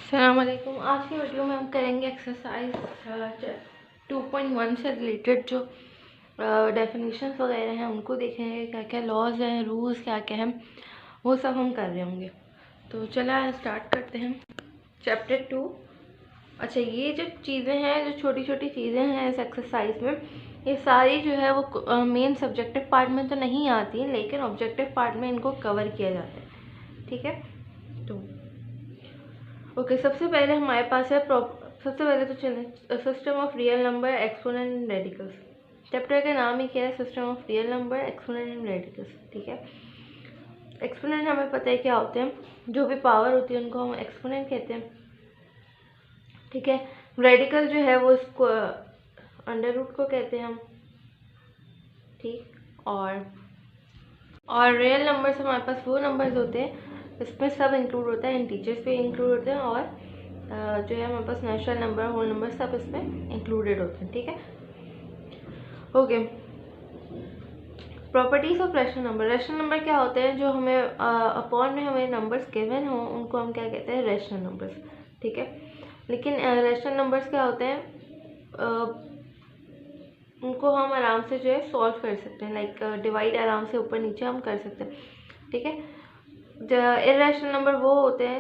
अस्सलामुअलैकुम। आज की वीडियो में हम करेंगे एक्सरसाइज 2.1 से रिलेटेड जो डेफिनेशंस वगैरह हैं उनको देखेंगे, क्या क्या लॉज हैं, रूल्स क्या क्या हैं, वो सब हम कर रहे होंगे। तो चला स्टार्ट करते हैं चैप्टर 2। अच्छा, ये जो चीज़ें हैं, जो छोटी छोटी चीज़ें हैं इस एक्सरसाइज में, ये सारी जो है वो मेन सब्जेक्टिव पार्ट में तो नहीं आती, लेकिन ऑब्जेक्टिव पार्ट में इनको कवर किया जाता है। ठीक है, तो ओके, सबसे पहले हमारे पास है सबसे पहले तो चलें system of real number, exponent and radicals. Chapter का नाम ही क्या है? System of real number, exponent and radicals. ठीक है, एक्सपोनेंट हमें पता है क्या होते हैं, जो भी पावर होती है उनको हम एक्सपोनेंट कहते हैं। ठीक है, रेडिकल जो है वो इसको अंडर रूट को कहते हैं हम। ठीक, और रियल नंबर्स हमारे पास वो नंबर्स होते हैं, इसमें सब इंक्लूड होता है, इंटीजर्स भी इंक्लूड होते हैं, और जो है हमारे पास नेचुरल नंबर, होल नंबर सब इसमें इंक्लूडेड होते हैं। ठीक है, okay. Properties of rational number. Rational number क्या होते हैं? जो हमें अपॉन में हमें नंबर्स गिवन हो उनको हम क्या कहते हैं? Rational numbers. ठीक है, लेकिन रैशनल नंबर्स क्या होते हैं, उनको हम आराम से जो है सॉल्व कर सकते हैं, लाइक डिवाइड आराम से ऊपर नीचे हम कर सकते हैं। ठीक है, इर्रेशनल नंबर वो होते हैं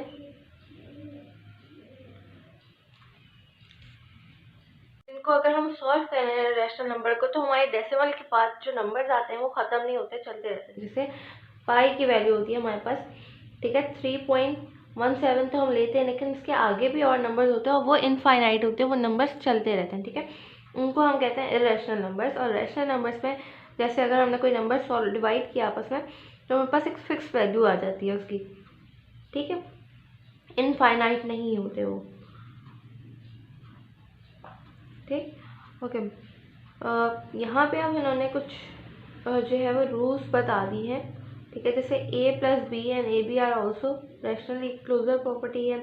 इनको अगर हम सॉल्व कर रहे हैं रैशनल नंबर को, तो हमारे डेसिमल के बाद जो नंबर्स आते हैं वो ख़त्म नहीं होते, चलते रहते हैं। जैसे पाई की वैल्यू होती है हमारे पास, ठीक है, 3.17 तो हम लेते हैं, लेकिन इसके आगे भी और नंबर्स होते हैं और वो इनफाइनाइट होते हैं, वो नंबर्स चलते रहते हैं। ठीक है, उनको हम कहते हैं इर्रेशनल नंबर्स। और रैशनल नंबर्स में जैसे अगर हमने कोई नंबर सॉल्व डिवाइड किया आपस में, तो हमारे पास एक फिक्स वैल्यू आ जाती है उसकी। ठीक है, इनफाइनाइट नहीं होते वो। ठीक, ओके। यहाँ पे अब इन्होंने कुछ जो है वो रूल्स बता दी हैं। ठीक है, जैसे a plus B and A B are also rationally closure property है।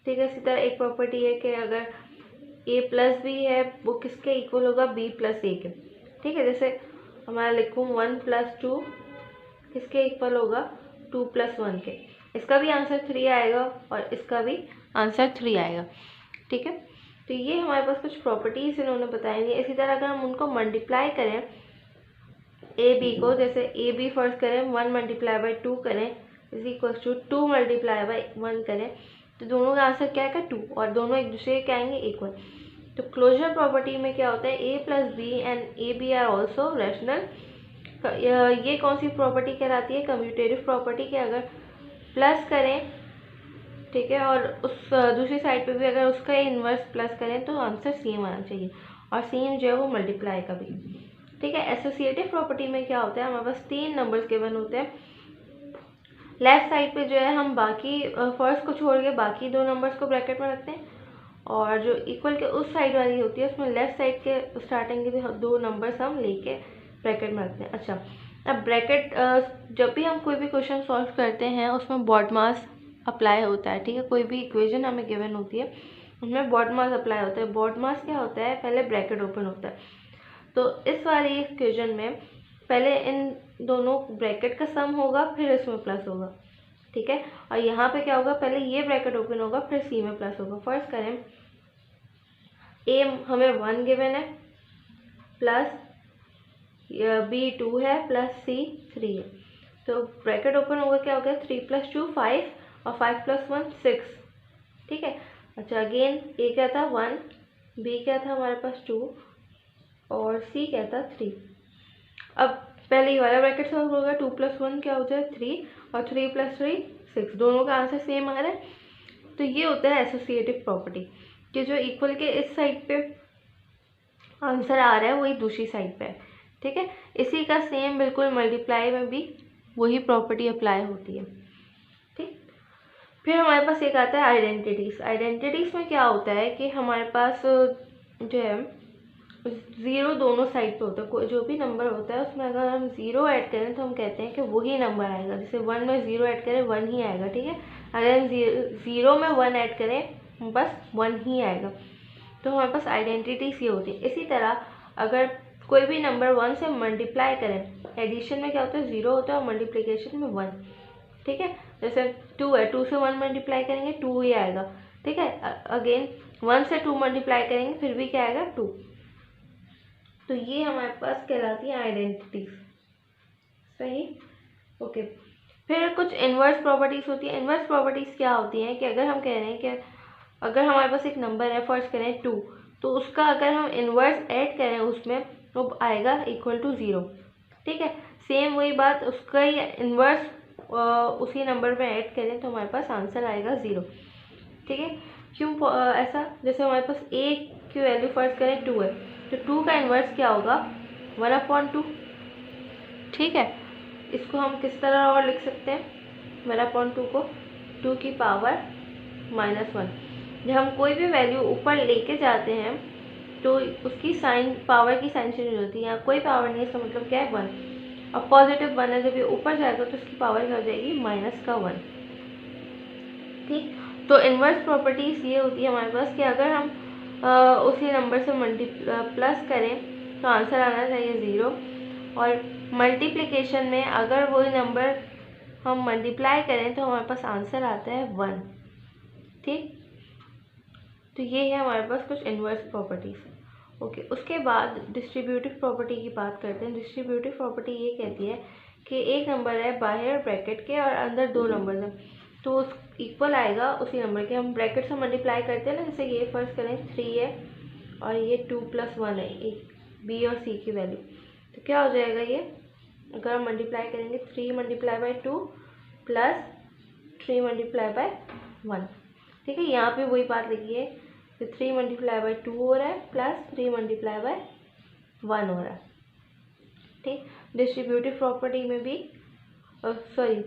ठीक है, इसी तरह एक प्रॉपर्टी है कि अगर a प्लस बी है वो किसके इक्वल होगा? b प्लस ए के। ठीक है, जैसे हमारा लिखूँ 1 प्लस 2 किसके इक्वल होगा? 2 प्लस 1 के। इसका भी आंसर 3 आएगा और इसका भी आंसर 3 आएगा। ठीक है, तो ये हमारे पास कुछ प्रॉपर्टीज इन्होंने बताई हैं। इसी तरह अगर हम उनको मल्टीप्लाई करें ए बी को, जैसे ए बी फर्स्ट करें 1 मल्टीप्लाई बाई 2 करें is equal to 2 multiply by 1 करें, तो दोनों का आंसर क्या आएगा? 2, और दोनों एक दूसरे के क्या आएंगे? इक्वल। तो क्लोजर प्रॉपर्टी में क्या होता है? A plus B and A B are also rational. ये कौन सी प्रॉपर्टी कहलाती है? कम्यूटेटिव प्रॉपर्टी के अगर प्लस करें, ठीक है, और उस दूसरी साइड पे भी अगर उसका इन्वर्स प्लस करें तो आंसर सेम आना चाहिए, और सेम जो है वो मल्टीप्लाई का भी। ठीक है, एसोसिएटिव प्रॉपर्टी में क्या होता है? हमारे पास 3 नंबर्स गिवन होते हैं। लेफ्ट साइड पे जो है हम बाकी फर्स्ट को छोड़ के बाकी 2 नंबर्स को ब्रैकेट में रखते हैं, और जो इक्वल के उस साइड वाली होती है उसमें लेफ्ट साइड के स्टार्टिंग के 2 नंबर्स हम लेके ब्रैकेट में रखते हैं। अच्छा, अब ब्रैकेट जब भी हम कोई भी क्वेश्चन सॉल्व करते हैं उसमें BODMAS अप्लाई होता है। ठीक है, कोई भी इक्वेशन हमें गिवन होती है उसमें BODMAS अप्लाई होता है। BODMAS क्या होता है? पहले ब्रैकेट ओपन होता है, तो इस वाली इक्वेशन में पहले इन दोनों ब्रैकेट का सम होगा, फिर इसमें प्लस होगा। ठीक है, और यहाँ पे क्या होगा? पहले ये ब्रैकेट ओपन होगा, फिर सी में प्लस होगा। फर्स्ट करें, ए हमें 1 गिवन है, प्लस बी 2 है, प्लस सी 3 है, तो ब्रैकेट ओपन होगा, क्या हो गया? 3 प्लस 2 5, और 5 प्लस 1 6। ठीक है, अच्छा अगेन ए क्या था? 1, बी क्या था हमारे पास? 2, और सी क्या था? 3। अब पहले ये वाला ब्रैकेट सॉल्व होगा, 2 प्लस 1 क्या हो जाए? 3, और 3 प्लस 3 6, दोनों का आंसर सेम आ रहा है। तो ये होता है एसोसिएटिव प्रॉपर्टी, कि जो इक्वल के इस साइड पे आंसर आ रहा है वही दूसरी साइड पे है। ठीक है, इसी का सेम बिल्कुल मल्टीप्लाई में भी वही प्रॉपर्टी अप्लाई होती है। ठीक, फिर हमारे पास एक आता है आइडेंटिटीज। आइडेंटिटीज में क्या होता है कि हमारे पास जो है 0 दोनों साइड पे होता है। कोई जो भी नंबर होता है उसमें अगर हम 0 ऐड करें तो हम कहते हैं कि वही नंबर आएगा। जैसे 1 में 0 ऐड करें 1 ही आएगा। ठीक है, अगर हम 0 में 1 ऐड करें बस 1 ही आएगा। तो हमारे पास आइडेंटिटीज ये होती है। इसी तरह अगर कोई भी नंबर 1 से मल्टीप्लाई करें, एडिशन में क्या होता है? 0 होता है, और मल्टीप्लिकेशन में 1। ठीक है, जैसे 2 है, 2 से 1 मल्टीप्लाई करेंगे 2 ही आएगा। ठीक है। अगेन 1 से 2 मल्टीप्लाई करेंगे फिर भी क्या आएगा 2। तो ये हमारे पास कहलाती है आइडेंटिटीज। सही, ओके। फिर कुछ इन्वर्स प्रॉपर्टीज होती है। इन्वर्स प्रॉपर्टीज क्या होती हैं कि अगर हम कह रहे हैं कि अगर हमारे पास एक नंबर है, फर्स्ट करें 2, तो उसका अगर हम इन्वर्स ऐड करें उसमें तो आएगा इक्वल टू 0। ठीक है, सेम वही बात उसका ही इन्वर्स उसी नंबर में ऐड करें तो हमारे पास आंसर आएगा 0। ठीक है, क्यों ऐसा? जैसे हमारे पास a की वैल्यू फर्स्ट करें 2 है, तो 2 का इन्वर्स क्या होगा 1/2। ठीक है, इसको हम किस तरह और लिख सकते हैं 1/2 को 2 की पावर -1। जब हम कोई भी वैल्यू ऊपर लेके जाते हैं तो उसकी साइन, पावर की साइन चेंज होती है। यहाँ कोई पावर नहीं है, इसका मतलब क्या है 1। अब पॉजिटिव 1 है, जब ये ऊपर जाएगा तो उसकी पावर क्या हो जाएगी -1। ठीक, तो इन्वर्स प्रॉपर्टीज ये होती है हमारे पास कि अगर हम उसी नंबर से प्लस करें तो आंसर आना चाहिए 0, और मल्टीप्लिकेशन में अगर वही नंबर हम मल्टीप्लाई करें तो हमारे पास आंसर आता है 1। ठीक, तो ये है हमारे पास कुछ इन्वर्स प्रॉपर्टीज। ओके, उसके बाद डिस्ट्रीब्यूटिव प्रॉपर्टी की बात करते हैं। डिस्ट्रीब्यूटिव प्रॉपर्टी ये कहती है कि एक नंबर है बाहर ब्रैकेट के और अंदर 2 नंबर हैं, तो उस इक्वल आएगा उसी नंबर के। हम ब्रैकेट से मल्टीप्लाई करते हैं ना, जैसे ये फर्स्ट करें 3 है और ये 2 + 1 है, एक बी और सी की वैल्यू, तो क्या हो जाएगा ये, अगर हम मल्टीप्लाई करेंगे 3 × 2 + 3 × 1। ठीक है, यहाँ पे वही बात लिखी है, तो 3 × 2 हो रहा है प्लस 3 × 1 हो रहा है। ठीक, डिस्ट्रीब्यूटिव प्रॉपर्टी में भी सॉरी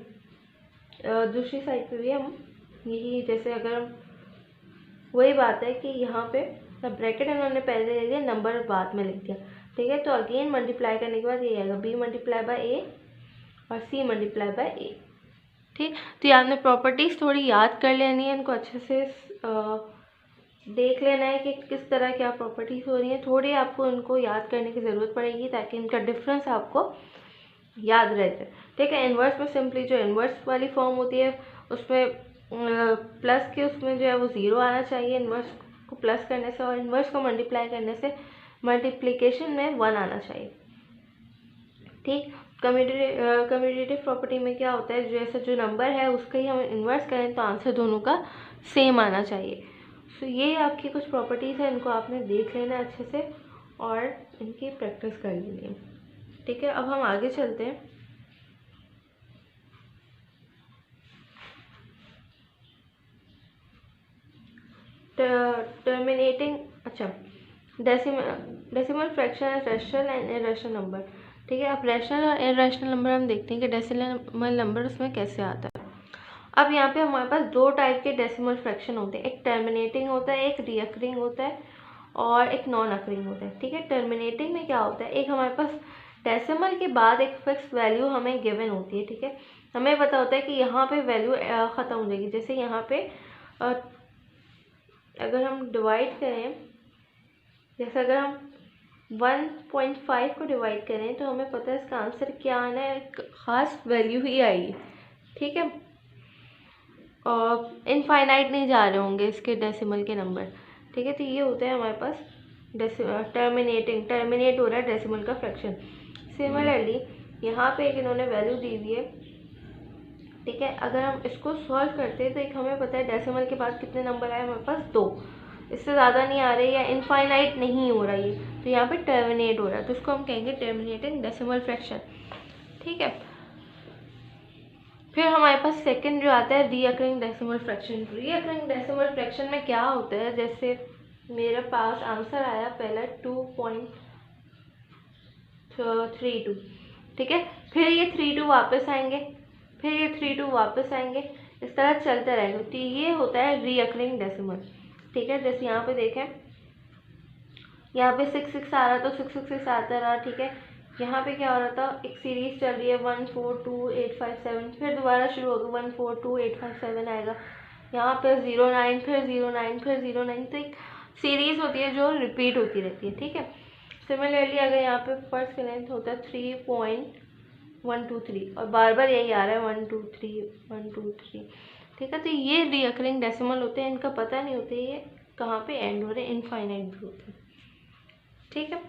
दूसरी साइड पे भी हम यही, जैसे अगर हम वही बात है कि यहाँ पे ब्रैकेट इन्होंने पहले ले लिया, नंबर बाद में लिख दिया। ठीक है, तो अगेन मल्टीप्लाई करने के बाद ये आएगा b × a और c × a। ठीक, तो ये आपने प्रॉपर्टीज़ थोड़ी याद कर लेनी है, इनको अच्छे से देख लेना है कि किस तरह क्या प्रॉपर्टीज़ हो रही हैं। थोड़ी आपको इनको याद करने की ज़रूरत पड़ेगी ताकि इनका डिफरेंस आपको याद रह जाए। ठीक है, इन्वर्स में सिंपली जो इन्वर्स वाली फॉर्म होती है उसमें प्लस के उसमें जो है वो 0 आना चाहिए इन्वर्स को प्लस करने से, और इन्वर्स को मल्टीप्लाई करने से मल्टीप्लिकेशन में 1 आना चाहिए। ठीक, कम्यूटेटिव प्रॉपर्टी में क्या होता है, जैसे जो नंबर है उसका ही हम इन्वर्स करें तो आंसर दोनों का सेम आना चाहिए। सो ये आपकी कुछ प्रॉपर्टीज़ है, इनको आपने देख लेना अच्छे से और इनकी प्रैक्टिस कर लेनी है। ठीक है, अब हम आगे चलते हैं। टर्मिनेटिंग, अच्छा, decimal fraction, rational and irrational number. ठीक है, अब रैशनल और इरैशनल नंबर हम देखते हैं कि डेसिमल नंबर उसमें कैसे आता है। अब यहाँ पे हमारे पास 2 टाइप के डेसिमल फ्रैक्शन होते हैं, एक टर्मिनेटिंग होता है, एक रीअकरिंग होता है और एक नॉन अकरिंग होता है। ठीक है, टर्मिनेटिंग में क्या होता है, एक हमारे पास डेसिमल के बाद एक फिक्स वैल्यू हमें गिवन होती है। ठीक है, हमें पता होता है कि यहाँ पे वैल्यू ख़त्म हो जाएगी। जैसे यहाँ पे अगर हम डिवाइड करें, जैसे अगर हम 1.5 को डिवाइड करें तो हमें पता है इसका आंसर क्या आना है, एक ख़ास वैल्यू ही आएगी। ठीक है, और इनफाइनाइट नहीं जा रहे होंगे इसके डेसिमल के नंबर। ठीक है, तो ये होता है हमारे पास टर्मिनेट हो रहा है डेसिमल का फ्रैक्शन। सिमिलरली यहाँ पे एक इन्होंने वैल्यू दी हुई है। ठीक है, अगर हम इसको सॉल्व करते हैं तो एक हमें पता है डेसिमल के बाद कितने नंबर आए हमारे पास 2, इससे ज़्यादा नहीं आ रहे या इनफाइनाइट नहीं हो रहा ये, तो यहाँ पे टर्मिनेट हो रहा है, तो उसको हम कहेंगे टर्मिनेटिंग डेसिमल फ्रैक्शन। ठीक है, फिर हमारे पास सेकंड जो आता है recurring decimal fraction. Recurring decimal fraction में क्या होता है, जैसे मेरे पास आंसर आया पहला 2.32। ठीक है, फिर ये 32 वापस आएंगे, फिर ये 32 वापस आएंगे, इस तरह चलता रहेगा। तो ये होता है रीअकरिंग डेसिमल। ठीक है, जैसे यहाँ पे देखें, यहाँ पे 6 आ रहा तो 6 आता रहा। ठीक है, यहाँ पे क्या हो रहा था, एक सीरीज चल रही है 1 4 2 8 5 7, फिर दोबारा शुरू होगा 1 4 2 8 5 7 आएगा। यहाँ पे 0 9 फिर 0 9 फिर 0 9, तो एक सीरीज होती है जो रिपीट होती रहती है। ठीक है, सिमिलरली अगर यहाँ पे फर्स्ट लेंथ होता है 3.123 और बार बार यही आ रहा है 1 2 3 1 2 3, ठीक है। तो ये रीअकरिंग डेसिमल होते हैं, इनका पता नहीं होता ये कहाँ पे एंड हो रहे हैं, इनफाइनाइट भी होते हैं। ठीक है,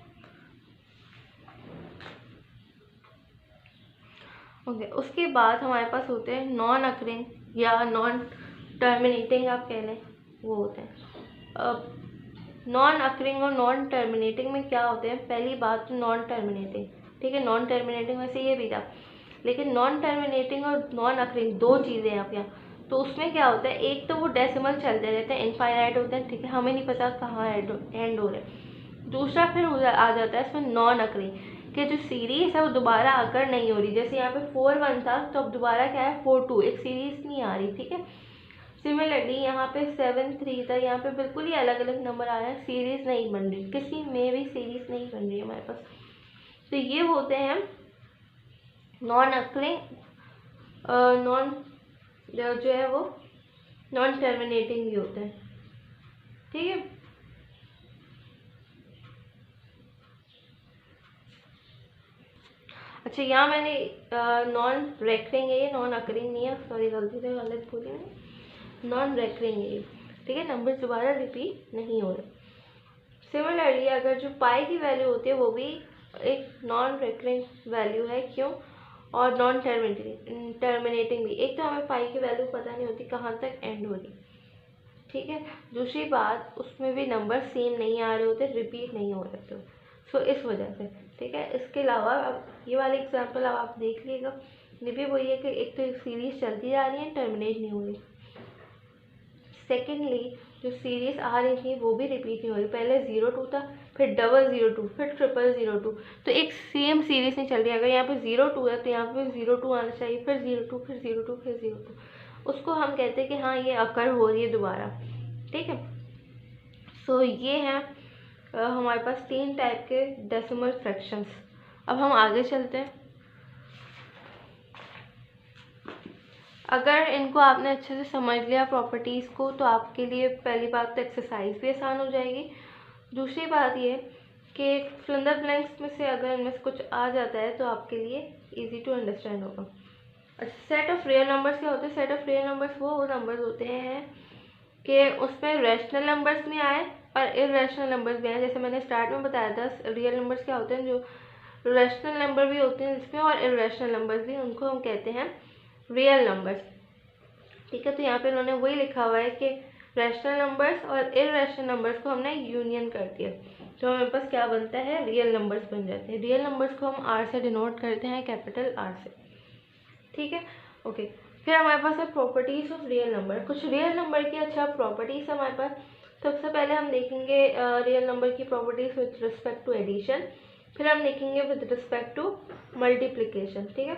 ओके। उसके बाद हमारे पास होते हैं नॉन अकरिंग या नॉन टर्मिनेटिंग आप कह लें, वो होते हैं। नॉन अकरिंग और नॉन टर्मिनेटिंग में क्या होते हैं? पहली बात तो नॉन टर्मिनेटिंग, ठीक है। नॉन टर्मिनेटिंग में से ये भी था, लेकिन नॉन टर्मिनेटिंग और नॉन अकरिंग दो चीज़ें हैं आप यहाँ। तो उसमें क्या होता है, एक तो वो डेसिमल चलते रहते हैं, इनफाइनाइट होते हैं, ठीक है, हमें नहीं पता कहाँ एंड हो रहे हैं। दूसरा फिर आ जाता है इसमें नॉन अकरिंग, कि जो सीरीज है वो दोबारा अकर नहीं हो रही। जैसे यहाँ पे 4 1 था, तो अब दोबारा क्या है 4 2, एक सीरीज नहीं आ रही, ठीक है। सिमिलरली यहाँ पे 7 3 था, यहाँ पे बिल्कुल ही अलग अलग नंबर आ रहे हैं, सीरीज नहीं बन रही, किसी में भी सीरीज नहीं बन रही है हमारे पास। तो ये होते हैं नॉन अकरिंग, नॉन जो है वो नॉन टर्मिनेटिंग भी होते हैं, ठीक है। अच्छा, यहाँ मैंने नॉन रेकरिंग है, ये नॉन अकरिंग नहीं है, सॉरी गलती से गलत बोली मैंने, नॉन रेकरिंग है ये, ठीक है। नंबर दोबारा रिपीट नहीं हो रहे। सिमिलरली अगर जो पाई की वैल्यू होती है वो भी एक नॉन रेकरिंग वैल्यू है, क्यों? और नॉन टर्मिनेटिंग भी। एक तो हमें पाई की वैल्यू पता नहीं होती कहाँ तक एंड हो रही, ठीक है। दूसरी बात, उसमें भी नंबर सेम नहीं आ रहे होते, रिपीट नहीं हो रहे थे, सो इस वजह से, ठीक है। इसके अलावा अब ये वाले एग्जाम्पल अब आप देख लीजिएगा, ये भी वही है कि एक तो सीरीज चलती जा रही है, टर्मिनेट नहीं हो रही। सेकेंडली जो सीरीज आ रही थी वो भी रिपीट नहीं हो रही, पहले 0 2 था, फिर 002, फिर 000, तो एक सेम सीरीज नहीं चल रही। अगर यहाँ पे 0 2 है तो यहाँ पे 0 2 आना चाहिए, फिर 0 2, फिर 0 2, फिर 0 2, उसको हम कहते हैं कि हाँ ये अकर हो रही है दोबारा, ठीक है। सो ये हैं हमारे पास 3 टाइप के डेसिमल फ्रैक्शंस। अब हम आगे चलते हैं। अगर इनको आपने अच्छे से समझ लिया प्रॉपर्टीज़ को, तो आपके लिए पहली बात तो एक्सरसाइज भी आसान हो जाएगी। दूसरी बात ये कि फिल इन द ब्लैंक्स में से अगर इनमें से कुछ आ जाता है तो आपके लिए इजी टू अंडरस्टैंड होगा। अच्छा, सेट ऑफ रियल नंबर्स क्या होते हैं? सेट ऑफ रियल नंबर्स वो नंबर्स होते हैं कि उसमें रैशनल नंबर्स भी आए और इरेशनल नंबर्स भी आए। जैसे मैंने स्टार्ट में बताया था, रियल नंबर्स क्या होते हैं? जो रैशनल नंबर भी होते हैं जिसमें, और इरेशनल नंबर्स भी, उनको हम कहते हैं रियल नंबर्स, ठीक है। तो यहाँ पे उन्होंने वही लिखा हुआ है कि रैशनल नंबर्स और इरेशनल नंबर्स को हमने यूनियन कर दिया, तो हमारे पास क्या बनता है? रियल नंबर्स बन जाते हैं। रियल नंबर्स को हम आर से डिनोट करते हैं, कैपिटल आर से, ठीक है, ओके। फिर हमारे पास है प्रॉपर्टीज ऑफ रियल नंबर। कुछ रियल नंबर की अच्छा प्रॉपर्टीज हमारे पास। सबसे पहले हम देखेंगे रियल नंबर की properties with respect to addition, फिर हम देखेंगे विद रिस्पेक्ट टू मल्टीप्लिकेशन, ठीक है।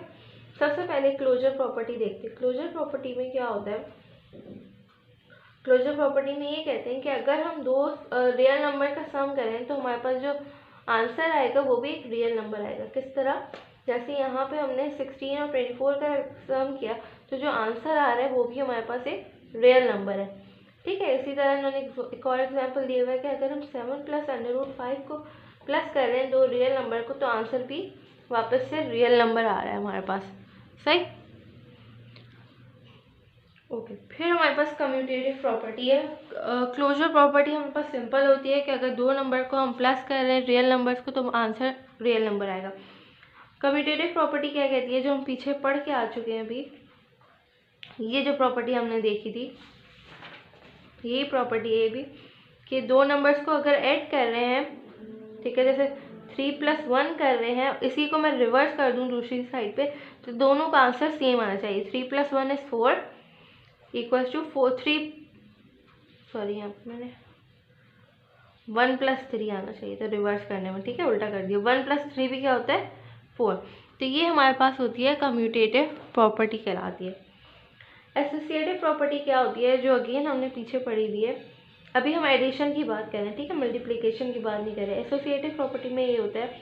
सबसे पहले क्लोजर प्रॉपर्टी देखते हैं। क्लोजर प्रॉपर्टी में क्या होता है? क्लोजर प्रॉपर्टी में ये कहते हैं कि अगर हम दो रियल नंबर का सम करें तो हमारे पास जो आंसर आएगा वो भी एक रियल नंबर आएगा। किस तरह? जैसे यहाँ पे हमने 16 और 24 का सम किया, तो जो आंसर आ रहा है वो भी हमारे पास एक रियल नंबर है, ठीक है। इसी तरह उन्होंने एक और एग्जाम्पल दिया हुआ है कि अगर हम 7 + √5 को प्लस कर रहे हैं दो रियल नंबर को, तो आंसर भी वापस से रियल नंबर आ रहा है हमारे पास, सही, ओके। फिर हमारे पास कम्यूटेटिव प्रॉपर्टी है। क्लोजर प्रॉपर्टी हमारे पास सिंपल होती है कि अगर दो नंबर को हम प्लस कर रहे हैं रियल नंबर्स को, तो आंसर रियल नंबर आएगा। कम्यूटेटिव प्रॉपर्टी क्या कहती है? जो हम पीछे पढ़ के आ चुके हैं अभी, ये जो प्रॉपर्टी हमने देखी थी, यही प्रॉपर्टी है भी, कि दो नंबर्स को अगर ऐड कर रहे हैं, ठीक है, जैसे 3 + 1 कर रहे हैं, इसी को मैं रिवर्स कर दूं दूसरी साइड पे, तो दोनों का आंसर सेम आना चाहिए। 3 + 1 = 4 इक्वल्स टू 4 3, सॉरी यहाँ पे मैंने 1 + 3 आना चाहिए था रिवर्स करने में, ठीक है, उल्टा कर दिया। 1 + 3 भी क्या होता है? 4। तो ये हमारे पास होती है कम्यूटेटिव प्रॉपर्टी कहलाती है। एसोसिएटिव प्रॉपर्टी क्या होती है? जो अगेन हमने पीछे पढ़ी हुई है, अभी हम एडिशन की बात कर रहे हैं, ठीक है, मल्टीप्लिकेशन की बात नहीं कर रहे। एसोसिएटिव प्रॉपर्टी में ये होता है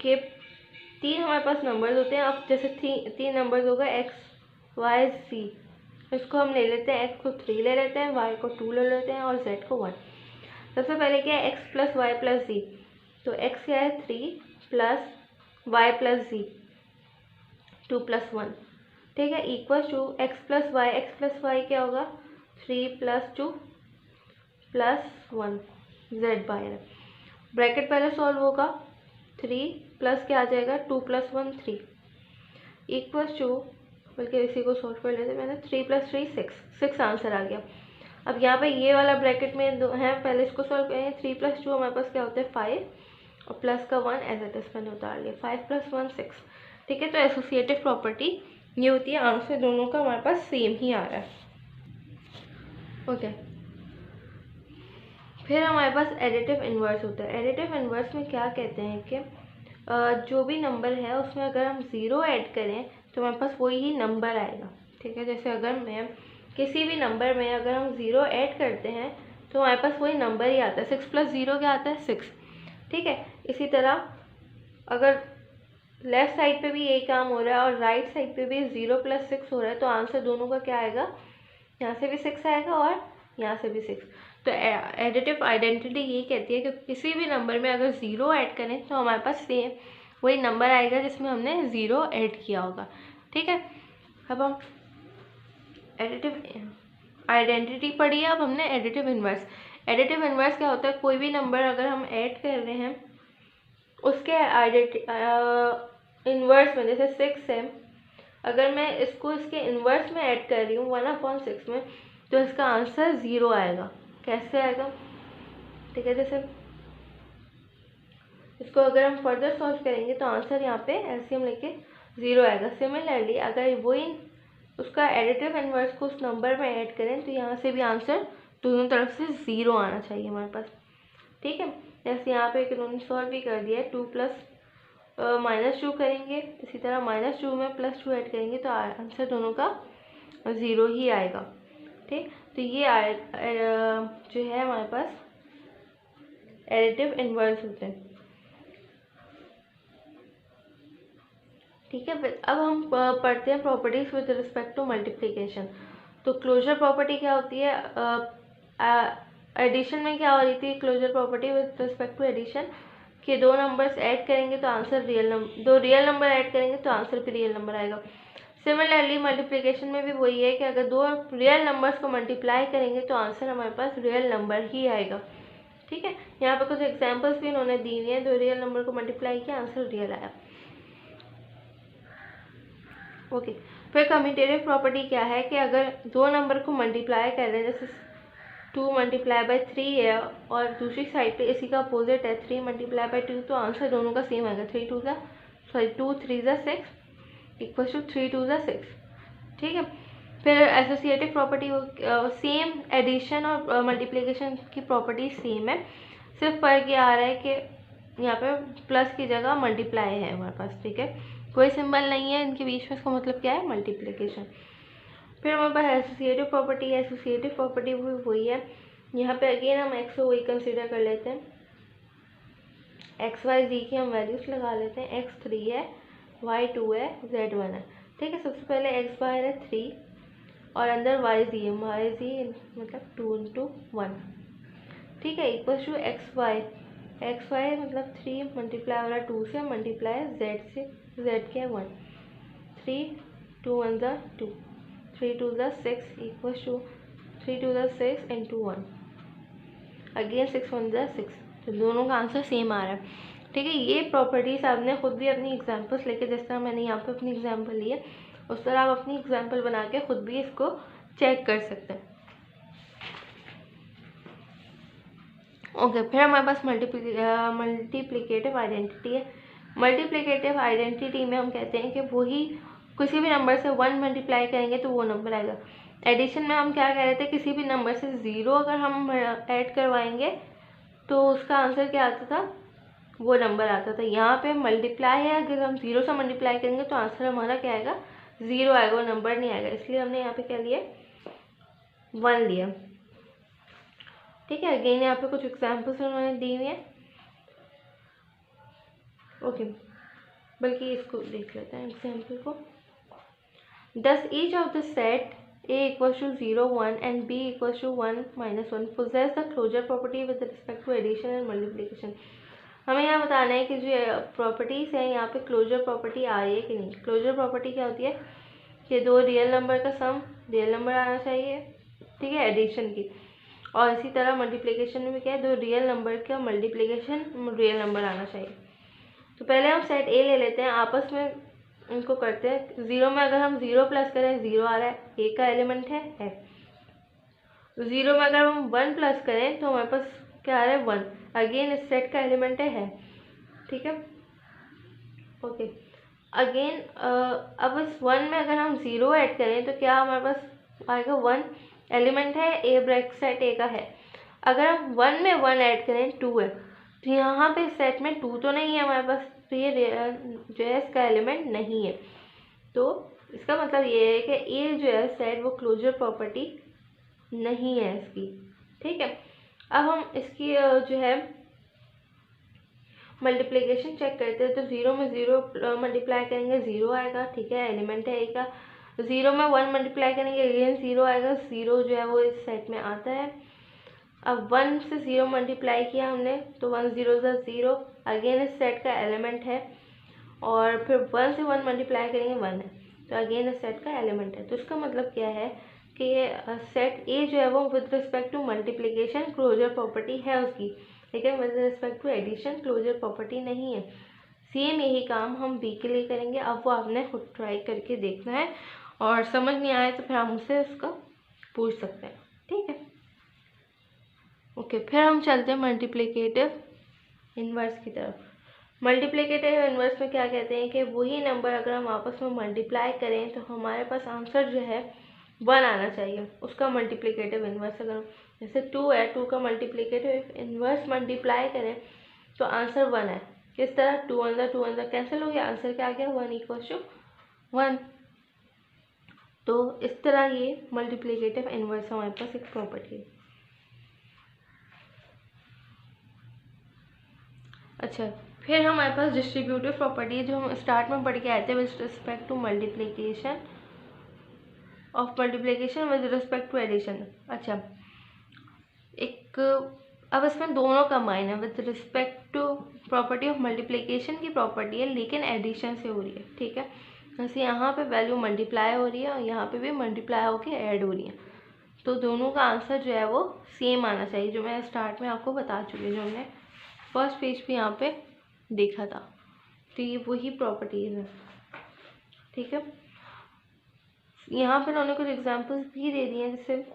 कि 3 हमारे पास नंबर्स होते हैं। अब जैसे 3 नंबर्स होगा x y z, इसको हम ले लेते हैं, x को 3 ले लेते हैं, y को 2 ले लेते हैं और z को 1। सबसे पहले क्या है? x + y + z, तो x क्या है? 3 + y + z, 2 + 1, ठीक है, equal to X plus Y क्या होगा 3 + 2 + 1 जेड बाहर है। ब्रैकेट पहले सॉल्व होगा, 3 प्लस क्या आ जाएगा 2 + 1 3 इक्वल टू, बल्कि इसी को सॉल्व कर लेते मैंने, 3 + 3 6 आंसर आ गया। अब यहाँ पे ये वाला ब्रैकेट में दो है, पहले इसको सॉल्व करेंगे। 3 + 2 हमारे पास क्या होता है 5 और प्लस का 1 एज इट इज मैंने उतार लिया, 5 + 1 6। ठीक है, तो एसोसिएटिव प्रॉपर्टी ये होती है, आंसर दोनों का हमारे पास सेम ही आ रहा है। ओके, फिर हमारे पास एडिटिव इन्वर्स होता है। एडिटिव इन्वर्स में क्या कहते हैं कि जो भी नंबर है उसमें अगर हम 0 ऐड करें तो हमारे पास वही ही नंबर आएगा। ठीक है, जैसे अगर मैं किसी भी नंबर में अगर हम 0 ऐड करते हैं तो हमारे पास वही नंबर ही आता है। 6 + 0 क्या आता है 6। ठीक है, इसी तरह अगर लेफ्ट साइड पे भी यही काम हो रहा है और राइट साइड पे भी 0 + 6 हो रहा है तो आंसर दोनों का क्या आएगा, यहाँ से भी 6 आएगा और यहाँ से भी 6। तो एडिटिव आइडेंटिटी यही कहती है कि किसी भी नंबर में अगर 0 ऐड करें तो हमारे पास सेम वही नंबर आएगा जिसमें हमने 0 ऐड किया होगा। ठीक है, अब हम एडिटिव आइडेंटिटी पढ़ी है, अब हमने एडिटिव इन्वर्स। एडिटिव इन्वर्स क्या होता है, कोई भी नंबर अगर हम ऐड कर रहे हैं उसके इन्वर्स में, जैसे 6 है, अगर मैं इसको इसके इन्वर्स में ऐड कर रही हूँ 1/6 में, तो इसका आंसर 0 आएगा। कैसे आएगा, ठीक है, जैसे इसको अगर हम फर्दर सॉल्व करेंगे तो आंसर यहाँ पे एलसीएम लेके 0 आएगा। सिमिलरली अगर वही उसका एडिटिव इन्वर्स को उस नंबर में ऐड करें तो यहाँ से भी आंसर दोनों तरफ से 0 आना चाहिए हमारे पास। ठीक है, जैसे यहाँ पे इन्होंने सॉल्व भी कर दिया है, 2 + -2 करेंगे, इसी तरह -2 में +2 ऐड करेंगे तो आंसर दोनों का 0 ही आएगा। ठीक, तो ये जो है हमारे पास एडिटिव इन्वर्स होते हैं। ठीक है, अब हम पढ़ते हैं properties with respect to multiplication. तो क्लोजर प्रॉपर्टी क्या होती है, एडिशन में क्या हो रही थी closure property with respect to addition, कि दो नंबर्स ऐड करेंगे तो आंसर रियल नंबर, दो रियल नंबर ऐड करेंगे तो आंसर भी रियल नंबर आएगा। सिमिलरली मल्टीप्लिकेशन में भी वही है कि अगर दो रियल नंबर्स को मल्टीप्लाई करेंगे तो आंसर हमारे पास रियल नंबर ही आएगा। ठीक है, यहाँ पे कुछ एग्जांपल्स भी इन्होंने दी हुई हैं, दो रियल नंबर को मल्टीप्लाई किया आंसर रियल आया। ओके, फिर कम्यूटेटिव प्रॉपर्टी क्या है कि अगर दो नंबर को मल्टीप्लाई कर रहे हैं, जैसे 2 × 3 है और दूसरी साइड पे इसी का अपोजिट है 3 × 2, तो आंसर दोनों का सेम आएगा। 2 3 6 = 3 2 6। ठीक है, फिर एसोसिएटिव प्रॉपर्टी सेम, एडिशन और मल्टीप्लिकेशन की प्रॉपर्टी सेम है, सिर्फ फर्क ये आ रहा है कि यहाँ पे प्लस की जगह मल्टीप्लाई है हमारे पास। ठीक है, कोई सिंबल नहीं है इनके बीच में, इसका मतलब क्या है मल्टीप्लिकेशन। फिर हमारे पास एसोसिएटिव प्रॉपर्टी है, एसोसिएटिव प्रॉपर्टी भी वही है। यहाँ पे अगेन हम एक्स को वही कंसीडर कर लेते हैं, एक्स वाई जी की हम वैल्यूज लगा लेते हैं। x 3 है, y 2 है, z 1 है। ठीक है, सबसे पहले x बाहर है 3 और अंदर y जी है, y जी मतलब 2 × 1। ठीक है, इक्वल टू एक्स वाई मतलब 3 मल्टीप्लाई वाला 2 से मल्टीप्लाई z से, z क्या 1, 3 2 1 2 3 2 6 इक्वल टू 3 2 6 × 1, अगेन 6 1 6। तो दोनों का आंसर सेम आ रहा है। ठीक है, ये प्रॉपर्टीज आपने खुद भी अपनी एग्जांपल्स लेके, जिस तरह मैंने यहाँ पे अपनी एग्जांपल ली है उस तरह आप अपनी एग्जांपल बना के खुद भी इसको चेक कर सकते हैं। ओके, फिर हमारे पास मल्टीप्लिकेटिव आइडेंटिटी है। मल्टीप्लिकेटिव आइडेंटिटी में हम कहते हैं कि वही किसी भी नंबर से 1 मल्टीप्लाई करेंगे तो वो नंबर आएगा। एडिशन में हम क्या कह रहे थे, किसी भी नंबर से 0 अगर हम ऐड करवाएंगे तो उसका आंसर क्या आता था, वो नंबर आता था। यहाँ पे मल्टीप्लाई है, अगर हम 0 से मल्टीप्लाई करेंगे तो आंसर हमारा क्या आएगा 0 आएगा, वो नंबर नहीं आएगा, इसलिए हमने यहाँ पे क्या लिया 1 लिया। ठीक है, अगेन यहाँ पे कुछ एग्जाम्पल्स उन्होंने दी हुई हैं। ओके, बल्कि इसको देख लेते हैं एग्जाम्पल को। Does each of the set A = 0 1 and B = 1 - 1 possess the closure property with respect to addition and multiplication? हमें यहाँ बताना है कि जो प्रॉपर्टीज हैं यहाँ पे क्लोजर प्रॉपर्टी आ रही है कि नहीं। क्लोजर प्रॉपर्टी क्या होती है कि दो रियल नंबर का सम रियल नंबर आना चाहिए, ठीक है, एडिशन की। और इसी तरह मल्टीप्लिकेशन में भी क्या है, दो रियल नंबर का मल्टीप्लिकेशन रियल नंबर आना चाहिए। तो पहले हम सेट ए ले लेते हैं, आपस में इनको करते हैं। 0 में अगर हम 0 प्लस करें 0 आ रहा है, ए का एलिमेंट है। 0 में अगर हम 1 प्लस करें तो हमारे पास क्या आ रहा है, 1। अगेन इस सेट का एलिमेंट है, ठीक है, ओके। अगेन अब इस 1 में अगर हम 0 ऐड करें तो क्या हमारे पास आएगा, 1 एलिमेंट है, ए ब्रैकेट सेट ए का है। अगर हम 1 में 1 ऐड करें 2 है, तो यहाँ पे सेट में 2 तो नहीं है हमारे पास, तो ये जो है इसका एलिमेंट नहीं है। तो इसका मतलब ये है कि ए जो है सेट वो क्लोजर प्रॉपर्टी नहीं है इसकी, ठीक है। अब हम इसकी जो है मल्टीप्लिकेशन चेक करते हैं। तो 0 में 0 मल्टीप्लाई करेंगे 0 आएगा, ठीक है, एलिमेंट है ए का। 0 में 1 मल्टीप्लाई करेंगे अगेन 0 आएगा, 0 जो है वो इस सेट में आता है। अब 1 से 0 मल्टीप्लाई किया हमने तो 1 0 0, अगेन इस सेट का एलिमेंट है। और फिर 1 से 1 मल्टीप्लाई करेंगे 1 है, तो अगेन इस सेट का एलिमेंट है। तो इसका मतलब क्या है कि ये सेट ए जो है वो with respect to multiplication closure property है उसकी, लेकिन with respect to addition closure property नहीं है। सेम यही काम हम बी के लिए करेंगे। अब वो आपने खुद ट्राई करके देखना है, और समझ नहीं आए तो फिर हम उससे उसका पूछ सकते हैं, ठीक है, ओके। फिर हम चलते हैं मल्टीप्लिकेटिव इन्वर्स की तरफ। मल्टीप्लिकेटिव इन्वर्स में क्या कहते हैं कि वही नंबर अगर हम आपस में मल्टीप्लाई करें तो हमारे पास आंसर जो है 1 आना चाहिए, उसका मल्टीप्लिकेटिव इन्वर्स। अगर जैसे 2 है, 2 का मल्टीप्लिकेटिव इन्वर्स मल्टीप्लाई करें तो आंसर 1 है। किस तरह, 2 अंदर 2 अंदर कैंसिल हो गया, आंसर क्या आ गया, 1 = 1। तो इस तरह ये मल्टीप्लिकेटिव इन्वर्स हमारे पास एक प्रॉपर्टी है। अच्छा, फिर हमारे पास डिस्ट्रीब्यूटिव प्रॉपर्टी है जो हम स्टार्ट में पढ़ के आए थे with respect to multiplication with respect to addition. अच्छा, एक अब इसमें दोनों कंबाइन है, with respect to property of multiplication की प्रॉपर्टी है लेकिन एडिशन से हो रही है, ठीक है। जैसे यहाँ पे वैल्यू मल्टीप्लाई हो रही है और यहाँ पे भी मल्टीप्लाई होके ऐड हो रही है, तो दोनों का आंसर जो है वो सेम आना चाहिए, जो मैं स्टार्ट में आपको बता चुकी हूँ, जो हमने फर्स्ट पेज पे यहाँ पे देखा था। तो ये वही प्रॉपर्टीज है, ठीक है। यहाँ पे उन्होंने कुछ एग्जांपल्स भी दे दिए हैं, जैसे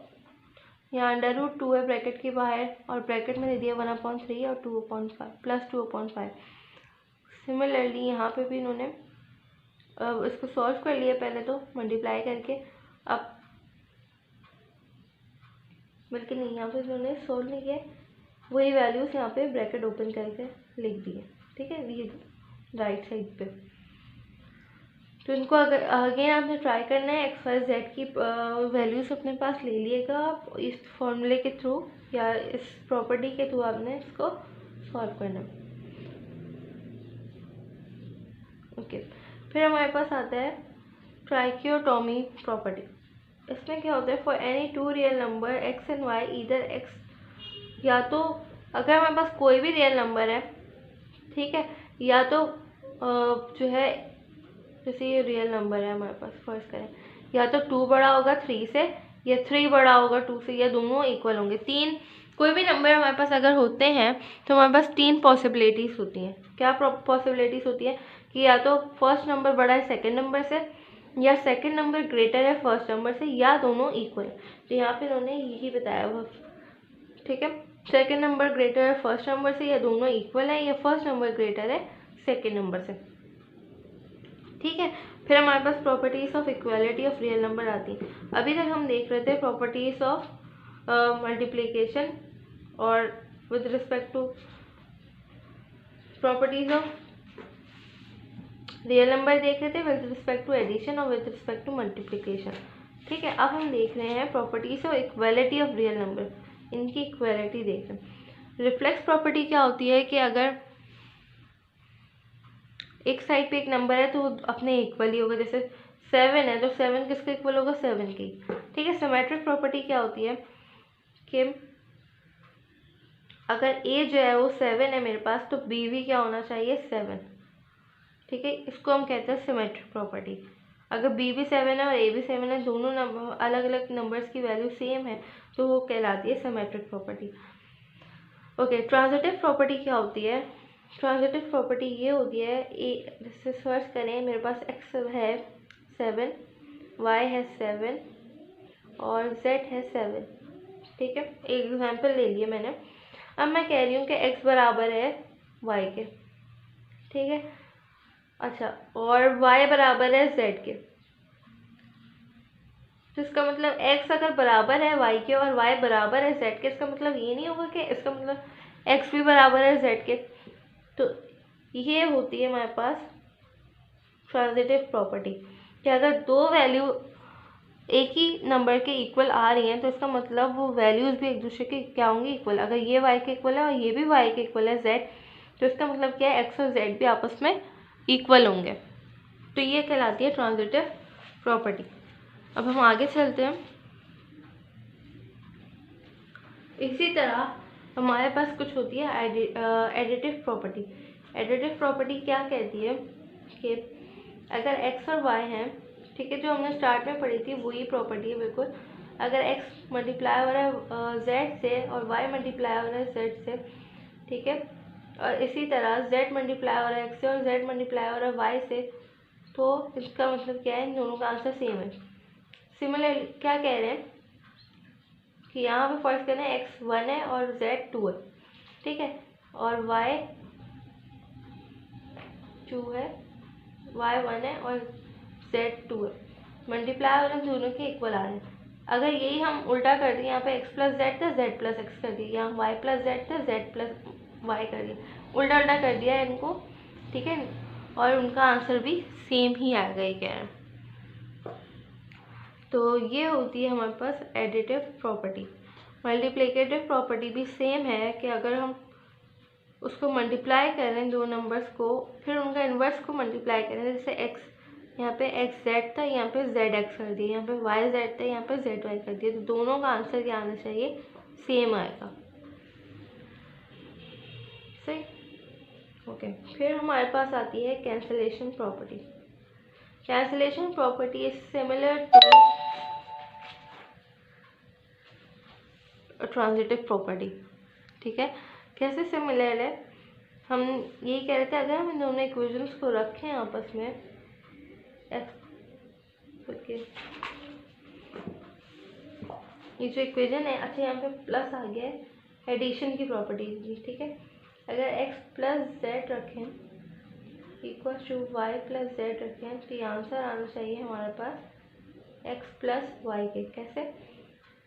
यहाँ √2 है ब्रैकेट के बाहर और ब्रैकेट में दे दिया 1/3 और 2/5 प्लस 2/5। सिमिलरली यहाँ पे भी इन्होंने इसको सॉल्व कर लिया पहले तो मल्टीप्लाई करके, अब बल्कि नहीं, यहाँ पे इन्होंने सॉल्व नहीं किया, वही वैल्यूज यहाँ पे ब्रैकेट ओपन करके लिख दिए, ठीक है, ये राइट साइड पे। तो इनको अगर अगेन आपने ट्राई करना है, एक्स वाई जेड की वैल्यूज अपने पास ले लिएगा आप इस फॉर्मूले के थ्रू या इस प्रॉपर्टी के थ्रू आपने इसको सॉल्व करना है, ओके। फिर हमारे पास आता है ट्राइक्योटोमी प्रॉपर्टी। इसमें क्या होता है, for any 2 real number X and Y either X, या तो अगर हमारे पास कोई भी रियल नंबर है, ठीक है, या तो जो है जैसे ये रियल नंबर है हमारे पास, फर्स्ट करें, या तो 2 बड़ा होगा 3 से या 3 बड़ा होगा 2 से, या दोनों इक्वल होंगे। 3 कोई भी नंबर हमारे पास अगर होते हैं तो हमारे पास 3 पॉसिबिलिटीज़ होती हैं। क्या पॉसिबिलिटीज़ होती है कि या तो फर्स्ट नंबर बड़ा है सेकंड नंबर से, या सेकंड नंबर ग्रेटर है फर्स्ट नंबर से, या दोनों इक्वल। तो यहाँ पे उन्होंने यही बताया हुआ, ठीक है, सेकंड नंबर ग्रेटर है फर्स्ट नंबर से, या दोनों इक्वल है, या फर्स्ट नंबर ग्रेटर है सेकंड नंबर से, ठीक है। फिर हमारे पास properties of equality of real number आती है। अभी तक हम देख रहे थे प्रॉपर्टीज ऑफ मल्टीप्लिकेशन और with respect to properties of real number देख रहे थे विद रिस्पेक्ट टू एडिशन और विद रिस्पेक्ट टू मल्टीप्लिकेशन, ठीक है। अब हम देख रहे हैं properties of equality of real number, इनकी इक्वालिटी देख रहे हैं। रिफ्लेक्स प्रॉपर्टी क्या होती है कि अगर एक साइड पे एक नंबर है तो वो अपने इक्वल ही होगा, जैसे 7 है तो 7 किसके इक्वल होगा, 7 की, ठीक है। सिमेट्रिक प्रॉपर्टी क्या होती है कि अगर ए जो है वो 7 है मेरे पास तो बी भी क्या होना चाहिए, 7, ठीक है। इसको हम कहते हैं सिमेट्रिक प्रॉपर्टी। अगर बी भी 7 है और ए भी 7 है, दोनों नंबर अलग अलग नंबर्स की वैल्यू सेम है, तो वो कहलाती है symmetric property. Okay, transitive property क्या होती है? ट्रांजिटिव प्रॉपर्टी ये होती है, ए जैसे सर्च करें, मेरे पास एक्स है 7, वाई है 7 और जेड है 7, ठीक है। एक एग्जांपल ले लिया मैंने। अब मैं कह रही हूँ कि एक्स बराबर है वाई के, ठीक है। अच्छा, और वाई बराबर है जेड के। तो इसका मतलब एक्स अगर बराबर है वाई के और वाई बराबर है जेड के, इसका मतलब ये नहीं होगा कि इसका मतलब एक्स भी बराबर है जेड के। तो ये होती है हमारे पास ट्रांजिटिव प्रॉपर्टी कि अगर दो वैल्यू एक ही नंबर के इक्वल आ रही हैं, तो इसका मतलब वो वैल्यूज़ भी एक दूसरे के क्या होंगी? इक्वल। अगर ये वाई के इक्वल है और ये भी वाई के इक्वल है जेड, तो इसका मतलब क्या है? एक्स और जेड भी आपस में इक्वल होंगे। तो ये कहलाती है ट्रांजिटिव प्रॉपर्टी। अब हम आगे चलते हैं। इसी तरह हमारे पास कुछ होती है एडिटिव प्रॉपर्टी। एडिटिव प्रॉपर्टी क्या कहती है कि अगर एक्स और वाई हैं, ठीक है, जो हमने स्टार्ट में पढ़ी थी वही प्रॉपर्टी है बिल्कुल। अगर एक्स मल्टीप्लाई हो रहा है जेड से और वाई मल्टीप्लाई हो रहा है जेड से, ठीक है, और इसी तरह जेड मल्टीप्लाई हो रहा है एक्स से और जेड मल्टीप्लाई हो रहा है वाई से, तो इसका मतलब क्या है? इन दोनों का आंसर सेम है। सिमिलर क्या कह रहे हैं कि यहाँ पे फर्स्ट करना है एक्स 1 है और जेड 2 है, ठीक है, और वाई 2 है, वाई 1 है और जेड 2 है। मल्टीप्लाई और हम दोनों के इक्वल आ रहे हैं। अगर यही हम उल्टा कर दिए, यहाँ पे एक्स प्लस जेड था, जेड प्लस एक्स कर दिया, यहाँ वाई प्लस जेड था, जेड प्लस वाई कर दिया, उल्टा उल्टा कर दिया इनको, ठीक है, और उनका आंसर भी सेम ही आएगा, ये कह रहे हैं। तो ये होती है हमारे पास एडिटिव प्रॉपर्टी। मल्टीप्लिकेटिव प्रॉपर्टी भी सेम है कि अगर हम उसको मल्टीप्लाई करें दो नंबर्स को, फिर उनका इन्वर्स को मल्टीप्लाई करें, जैसे एक्स, यहाँ पे एक्स जेड था, यहाँ पे जेड एक्स कर दिया, यहाँ पे वाई जेड था, यहाँ पे जेड वाई कर दिया, तो दोनों का आंसर क्या आना चाहिए? सेम आएगा, सही। ओके, फिर हमारे पास आती है cancellation property. Cancellation property is similar to transitive property, ठीक है। कैसे सिमिलर है? हम यही कह रहे थे, अगर हम इन दोनों इक्वेशंस को रखें आपस में, ओके, ये जो इक्वेशन है, अच्छा यहाँ पे प्लस आ गया है, एडिशन की प्रॉपर्टी, ठीक है। अगर x प्लस जेड रखें equal to Y plus Z रखें, तो ये आंसर आना चाहिए हमारे पास x प्लस वाई के। कैसे?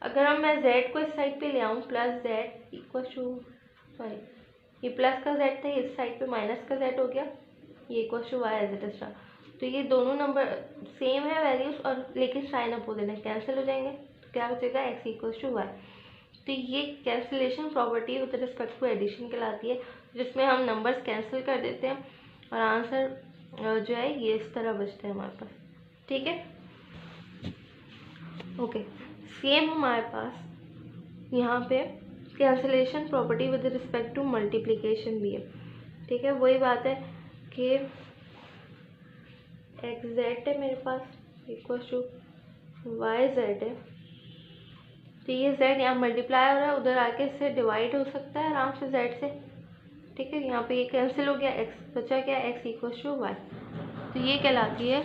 अगर हम मैं z को इस साइड पे ले आऊँ, plus Z equal to, sorry, ये प्लस का z था, इस साइड पे माइनस का z हो गया, ये equal to Y as it is. तो ये दोनों नंबर सेम है वैल्यूज, और लेकिन साइन अपोजिट है, कैंसिल हो जाएंगे, तो क्या बचेगा? x equal to Y. तो ये cancellation property with respect to addition कहलाती है, जिसमें हम नंबर्स कैंसिल कर देते हैं और आंसर जो है ये इस तरह बचता है हमारे पास, ठीक है। ओके, सेम हमारे पास यहाँ पे cancellation property with respect to multiplication भी है, ठीक है। वही बात है कि एक्स जेड है मेरे पास इक्वल टू वाई जेड है, तो ये जेड यहाँ मल्टीप्लाई हो रहा है, उधर आके इससे डिवाइड हो सकता है आराम से जेड से, ठीक है। यहाँ पे ये कैंसिल हो गया, एक्स बचा क्या? X equal to Y. तो ये कहलाती है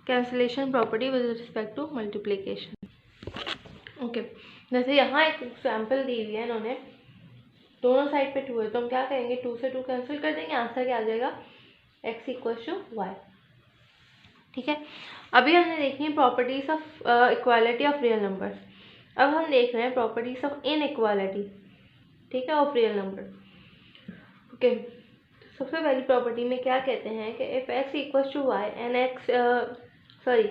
cancellation property with respect to multiplication. Okay, जैसे यहाँ एक एग्जाम्पल दी हुई है इन्होंने, दोनों साइड पे 2 है, तो हम क्या करेंगे? 2 से 2 कैंसिल कर देंगे, आंसर क्या आ जाएगा? एक्स इक्वल टू वाई, ठीक है। अभी हमने देखी है properties of equality of real number. अब हम देख रहे हैं प्रॉपर्टीज ऑफ इनइक्वालिटी, ठीक है, ऑफ रियल नंबर। ओके, सबसे पहली प्रॉपर्टी में क्या कहते हैं कि if X equal to Y and X, sorry,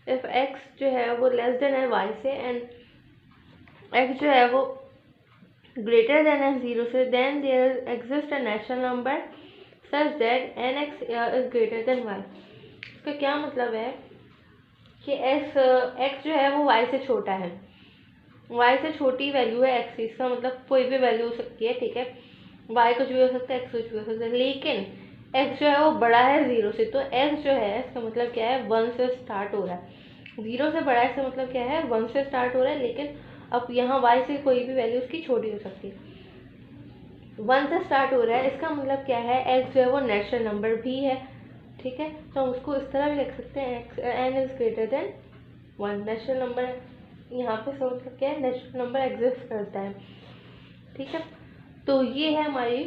if X जो है वो लेस देन है वाई से एंड एक्स जो है वो ग्रेटर देन है 0 से, then there exist a natural number such that N X is greater than Y. इसका क्या मतलब है कि एक्स जो है वो वाई से छोटा है, वाई से छोटी वैल्यू है एक्स, इसका मतलब कोई भी वैल्यू हो सकती है, ठीक है। वाई कुछ भी हो सकता है, एक्स कुछ भी हो सकता है, लेकिन x जो है वो बड़ा है 0 से, तो x जो है इसका मतलब क्या है 1 से स्टार्ट हो रहा है। 0 से बड़ा है इसका मतलब क्या है 1 से स्टार्ट हो रहा है, लेकिन अब यहाँ y से कोई भी वैल्यू उसकी छोटी हो सकती है। 1 से स्टार्ट हो रहा है, इसका मतलब क्या है x जो है वो नेचुरल नंबर भी है। ठीक है, तो हम उसको इस तरह भी लिख सकते हैं n is greater then 1। Natural number यहाँ पे इसका मतलब क्या है नेचुरल नंबर एग्जिस्ट करता है। ठीक है, तो ये है हमारी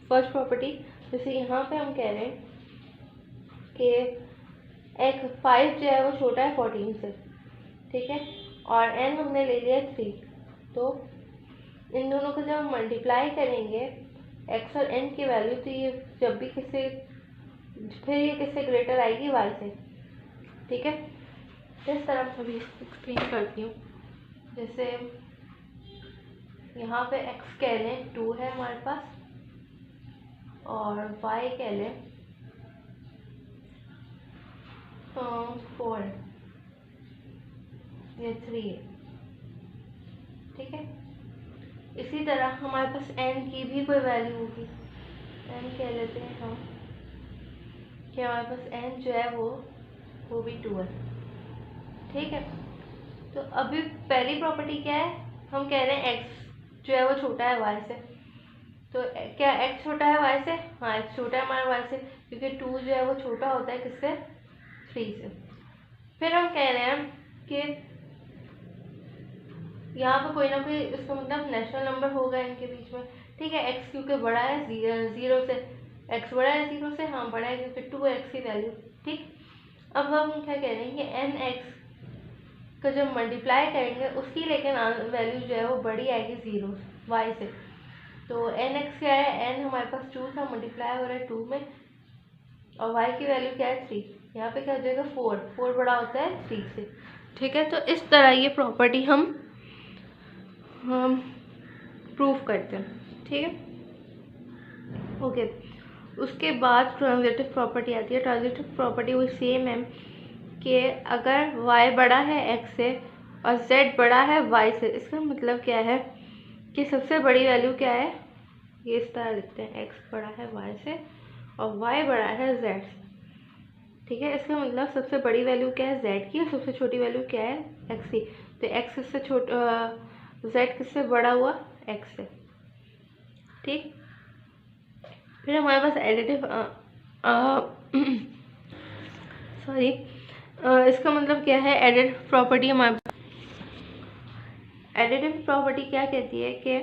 फर्स्ट प्रॉपर्टी। जैसे यहाँ पे हम कह रहे हैं कि एक 5 जो है वो छोटा है 14 से, ठीक है, और n हमने ले लिया 3, तो इन दोनों को जब हम मल्टीप्लाई करेंगे x और n की वैल्यू, तो ये जब भी फिर ये किससे ग्रेटर आएगी y से। ठीक है, इस तरह मैं अभी एक्सप्लेन करती हूँ। जैसे यहाँ पे x कह लें 2 है हमारे पास, और y कह लें 4 है, ये 3 है। ठीक है, इसी तरह हमारे पास n की भी कोई वैल्यू होगी, n कह लेते हैं हम कि हमारे पास n जो है वो भी 2 है। ठीक है, तो अभी पहली प्रॉपर्टी क्या है, हम कह रहे हैं x जो है वो छोटा है y से। तो क्या x छोटा है y से? हाँ, x छोटा है हमारा y से, क्योंकि 2 जो है वो छोटा होता है किससे? 3 से। फिर हम कह रहे हैं कि यहाँ पे कोई ना कोई इसका मतलब नेचुरल नंबर होगा इनके बीच में। ठीक है, x क्योंकि बड़ा है 0 से, x बड़ा है 0 से, हाँ बड़ा है क्योंकि 2x की वैल्यू। ठीक, अब हम क्या कह रहे हैं कि nx का जब मल्टीप्लाई करेंगे उसकी लेकिन वैल्यू जो है वो बड़ी आएगी 0 y से। तो nx क्या है, n हमारे पास 2 था, मल्टीप्लाई हो रहा है 2 में, और y की वैल्यू क्या है 3। यहाँ पे क्या हो जाएगा 4 बड़ा होता है 3 से। ठीक है, तो इस तरह ये प्रॉपर्टी हम प्रूफ करते हैं। ठीक है, ओके। उसके बाद ट्रांजिटिव प्रॉपर्टी आती है। ट्रांजिटिव प्रॉपर्टी वो सेम है कि अगर y बड़ा है x से और z बड़ा है y से, इसका मतलब क्या है कि सबसे बड़ी वैल्यू क्या है, ये इस तरह लिखते हैं, x बड़ा है y से और y बड़ा है z से। ठीक है, इसका मतलब सबसे बड़ी वैल्यू क्या है z की, और सबसे छोटी वैल्यू क्या है x की। तो x इससे छोटा, z किससे बड़ा हुआ, x से। ठीक, फिर हमारे पास एडिटिव सॉरी इसका मतलब क्या है, एडिटिव प्रॉपर्टी हमारे पास, एडिटिव प्रॉपर्टी क्या कहती है कि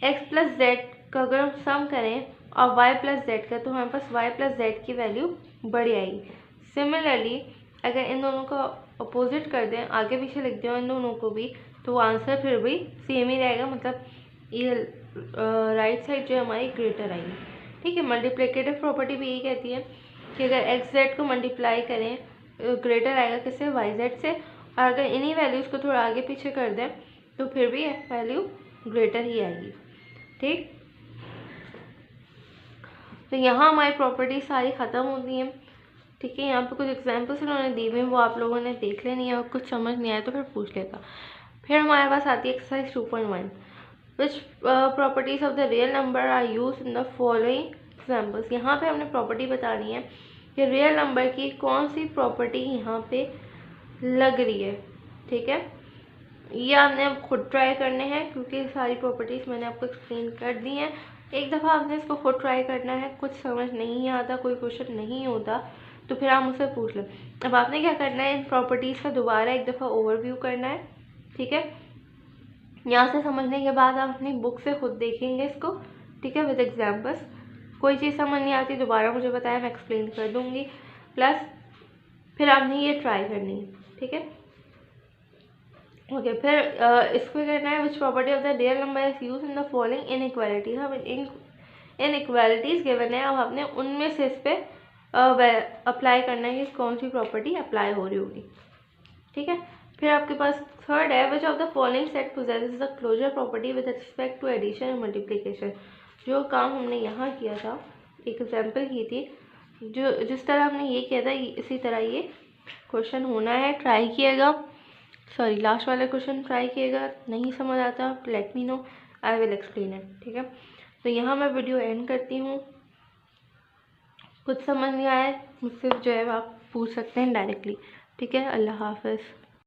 x प्लस जेड का अगर हम सम करें और y प्लस जेड का, तो हमारे पास y प्लस जेड की वैल्यू बड़ी आएगी। सिमिलरली अगर इन दोनों को अपोजिट कर दें, आगे पीछे लिख दें इन दोनों को भी, तो आंसर फिर भी सेम ही रहेगा, मतलब ये राइट साइड जो है हमारी ग्रेटर आएगी। ठीक है, मल्टीप्लिकेटिव प्रॉपर्टी भी यही कहती है कि अगर एक्स जेड को मल्टीप्लाई करें ग्रेटर आएगा किससे, वाई जेड से, और अगर इन्हीं वैल्यूज़ को थोड़ा आगे पीछे कर दें तो फिर भी वैल्यू ग्रेटर ही आएगी। ठीक, तो यहाँ हमारी प्रॉपर्टी सारी ख़त्म होती हैं। ठीक है, यहाँ पे कुछ एग्जांपल्स उन्होंने दी हुए हैं, वो आप लोगों ने देख लेनी है, और कुछ समझ नहीं आया तो फिर पूछ लेगा। फिर हमारे पास आती है exercise 2.1, which properties of the real number are use in the following examples. यहाँ पे हमने प्रॉपर्टी बतानी है कि रियल नंबर की कौन सी प्रॉपर्टी यहाँ पे लग रही है। ठीक है, ये आपने अब खुद ट्राई करने हैं, क्योंकि सारी प्रॉपर्टीज़ मैंने आपको एक्सप्लेन कर दी हैं। एक दफ़ा आपने इसको खुद ट्राई करना है, कुछ समझ नहीं आता, कोई क्वेश्चन नहीं होता तो फिर आप मुझसे पूछ लें। अब आपने क्या करना है, इन प्रॉपर्टीज़ का दोबारा एक दफ़ा ओवरव्यू करना है। ठीक है, यहाँ से समझने के बाद आप अपनी बुक से खुद देखेंगे इसको। ठीक है, विद एग्जाम्पल्स। कोई चीज़ समझ नहीं आती दोबारा मुझे बताया, मैं एक्सप्लेन कर दूँगी, प्लस फिर आपने ये ट्राई करनी है। ठीक है, ओके। फिर इसको करना है, which property of the real number is use in the following inequalities. हम इनइक्वालिटीज गिवन है, अब आपने उनमें से इस पर अप्लाई करना है कि कौन सी प्रॉपर्टी अप्लाई हो रही होगी। ठीक है, फिर आपके पास थर्ड है, which of the following set possesses the closure property with respect to addition और मल्टीप्लिकेशन। जो काम हमने यहाँ किया था, एक एग्जाम्पल की थी, जो जिस तरह हमने ये किया था इसी तरह ये क्वेश्चन होना है। ट्राई किएगा, सॉरी लास्ट वाला क्वेश्चन ट्राई किएगा, नहीं समझ आता let me know, I will explain it. ठीक है, तो यहाँ मैं वीडियो एंड करती हूँ। कुछ समझ नहीं आया मुझसे जो है आप पूछ सकते हैं डायरेक्टली। ठीक है, अल्लाह हाफ़िज़।